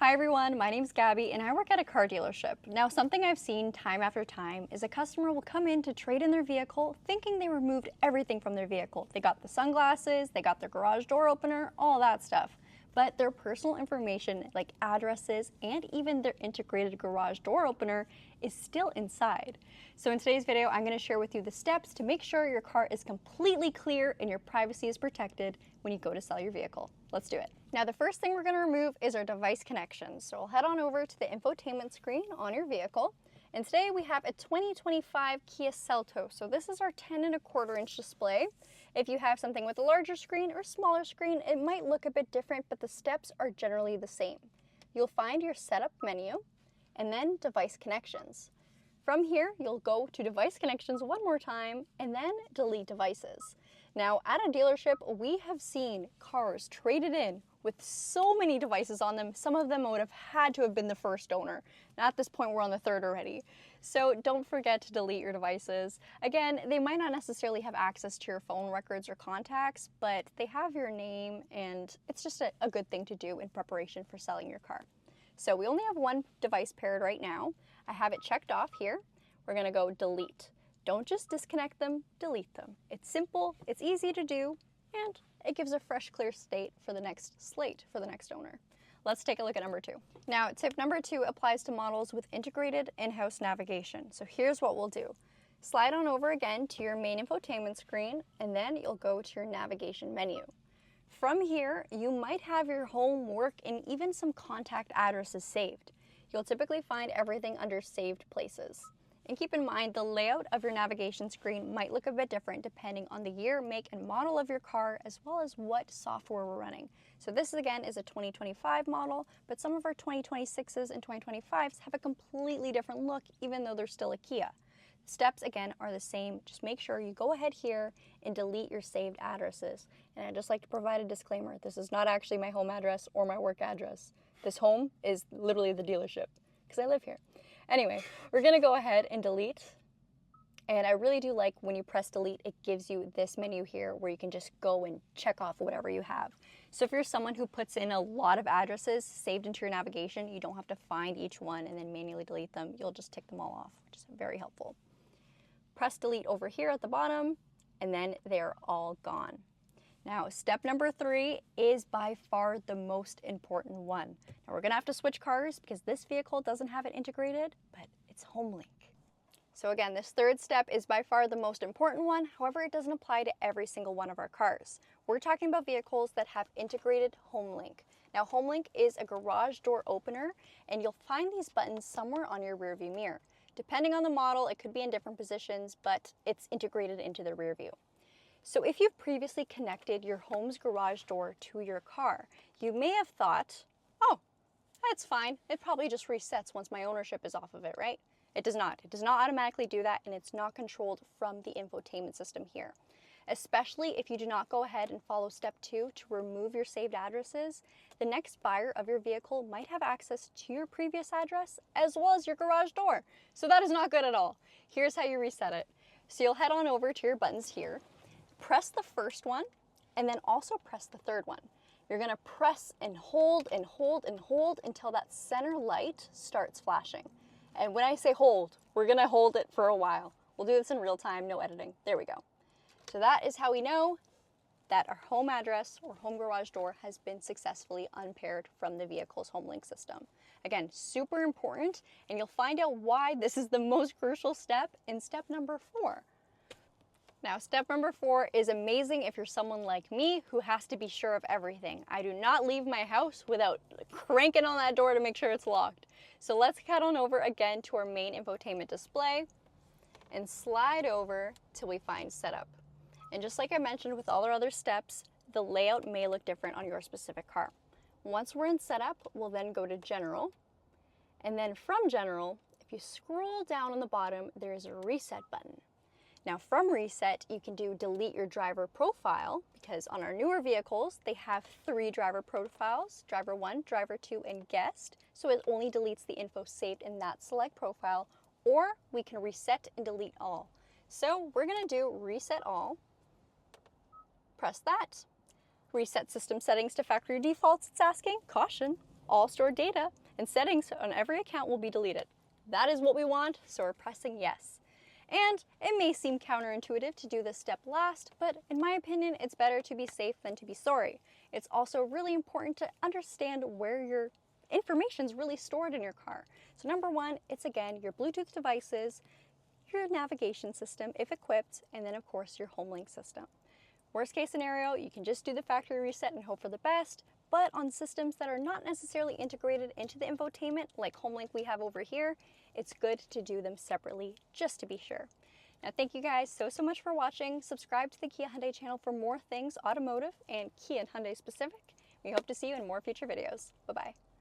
Hi everyone, my name's Gabi and I work at a car dealership. Now something I've seen time after time is a customer will come in to trade in their vehicle thinking they removed everything from their vehicle. They got the sunglasses, they got their garage door opener, all that stuff. But their personal information like addresses and even their integrated garage door opener is still inside. So in today's video, I'm going to share with you the steps to make sure your car is completely clear and your privacy is protected when you go to sell your vehicle. Let's do it. Now the first thing we're going to remove is our device connections. So we'll head on over to the infotainment screen on your vehicle. And today we have a 2025 Kia Seltos. So this is our 10.25 inch display. If you have something with a larger screen or smaller screen, it might look a bit different, but the steps are generally the same. You'll find your setup menu and then device connections. From here, you'll go to device connections one more time and then delete devices. Now at a dealership, we have seen cars traded in with so many devices on them. Some of them would have had to have been the first owner. Now at this point, we're on the third already. So don't forget to delete your devices. Again, they might not necessarily have access to your phone records or contacts, but they have your name and it's just a good thing to do in preparation for selling your car. So we only have one device paired right now. I have it checked off here. We're gonna go delete. Don't just disconnect them, delete them. It's simple, it's easy to do, and it gives a fresh, clear state for the next slate for the next owner. Let's take a look at number 2. Now, tip number 2 applies to models with integrated in-house navigation. So here's what we'll do. Slide on over again to your main infotainment screen, and then you'll go to your navigation menu. From here, you might have your home, work, and even some contact addresses saved. You'll typically find everything under saved places. And keep in mind, the layout of your navigation screen might look a bit different depending on the year, make, and model of your car, as well as what software we're running. So this again is a 2025 model, but some of our 2026s and 2025s have a completely different look, even though they're still a Kia. Steps again are the same. Just make sure you go ahead here and delete your saved addresses. And I'd just like to provide a disclaimer. This is not actually my home address or my work address. This home is literally the dealership because I live here. Anyway, we're gonna go ahead and delete. And I really do like when you press delete, it gives you this menu here where you can just go and check off whatever you have. So if you're someone who puts in a lot of addresses saved into your navigation, you don't have to find each one and then manually delete them. You'll just tick them all off, which is very helpful. Press delete over here at the bottom, and then they're all gone. Now, step number 3 is by far the most important one. Now, we're gonna have to switch cars because this vehicle doesn't have it integrated, but it's HomeLink. So again, this third step is by far the most important one. However, it doesn't apply to every single one of our cars. We're talking about vehicles that have integrated HomeLink. Now, HomeLink is a garage door opener, and you'll find these buttons somewhere on your rearview mirror. Depending on the model, it could be in different positions, but it's integrated into the rear view. So if you've previously connected your home's garage door to your car, you may have thought, oh, that's fine. It probably just resets once my ownership is off of it, right? It does not. It does not automatically do that, and it's not controlled from the infotainment system here. Especially if you do not go ahead and follow step 2 to remove your saved addresses, the next buyer of your vehicle might have access to your previous address as well as your garage door. So that is not good at all. Here's how you reset it. So you'll head on over to your buttons here, press the first one, and then also press the third one. You're gonna press and hold and hold and hold until that center light starts flashing. And when I say hold, we're gonna hold it for a while. We'll do this in real time, no editing. There we go. So that is how we know that our home address or home garage door has been successfully unpaired from the vehicle's HomeLink system. Again, super important, and you'll find out why this is the most crucial step in step number 4. Now, step number 4 is amazing if you're someone like me who has to be sure of everything. I do not leave my house without cranking on that door to make sure it's locked. So let's head on over again to our main infotainment display and slide over till we find setup. And just like I mentioned with all our other steps, the layout may look different on your specific car. Once we're in setup, we'll then go to general. And then from general, if you scroll down on the bottom, there's a reset button. Now from reset, you can do delete your driver profile because on our newer vehicles, they have 3 driver profiles, driver 1, driver 2, and guest. So it only deletes the info saved in that select profile, or we can reset and delete all. So we're gonna do reset all, press that, reset system settings to factory defaults, it's asking, caution, all stored data and settings on every account will be deleted. That is what we want, so we're pressing yes. And it may seem counterintuitive to do this step last, but in my opinion, it's better to be safe than to be sorry. It's also really important to understand where your information is really stored in your car. So number one, it's again your Bluetooth devices, your navigation system if equipped, and then of course your HomeLink system. Worst case scenario, you can just do the factory reset and hope for the best, but on systems that are not necessarily integrated into the infotainment, like HomeLink we have over here, it's good to do them separately just to be sure. Now thank you guys so much for watching. Subscribe to the Kia Hyundai channel for more things automotive and Kia and Hyundai specific. We hope to see you in more future videos. Bye-bye.